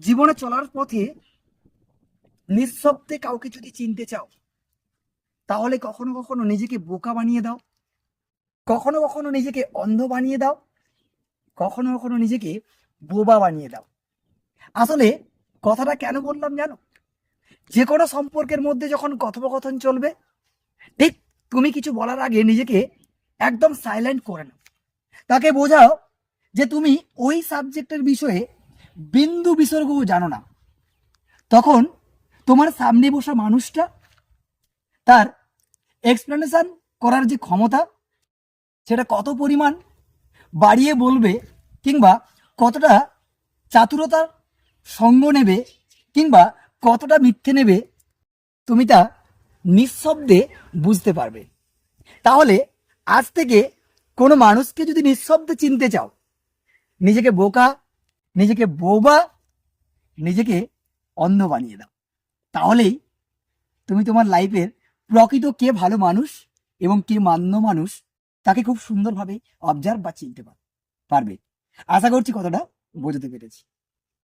জীবনে চলার পথে নিঃশব্দে কাউকে যদি চিনতে চাও, তাহলে কখনো কখনো নিজেকে বোকা বানিয়ে দাও, কখনো কখনো নিজেকে অন্ধ বানিয়ে দাও, কখনো কখনো নিজেকে বোবা বানিয়ে দাও। আসলে কথাটা কেন বললাম জানো? যে কোনো সম্পর্কের মধ্যে যখন কথোপকথন চলবে, ঠিক তুমি কিছু বলার আগে নিজেকে একদম সাইলেন্ট করে নাও। তাকে বোঝাও যে তুমি ওই সাবজেক্টের বিষয়ে বিন্দু বিসর্গও জানো না। তখন তোমার সামনে বসা মানুষটা তার এক্সপ্লেনেশন করার যে ক্ষমতা, সেটা কত পরিমাণ বাড়িয়ে বলবে, কিংবা কতটা চাতুরতার সঙ্গ নেবে, কিংবা কতটা মিথ্যে নেবে, তুমি তা নিঃশব্দে বুঝতে পারবে। তাহলে আজ থেকে কোনো মানুষকে যদি নিঃশব্দে চিনতে চাও, নিজেকে বোকা, নিজেকে বোবা, নিজেকে অন্ধ বানিয়ে দাও। তাহলেই তুমি তোমার লাইফের প্রকৃত কে ভালো মানুষ এবং কে মান্য মানুষ, তাকে খুব সুন্দরভাবে অবজার্ভ বা চিনতে পারবে। আশা করছি কতটা বোঝাতে পেরেছি।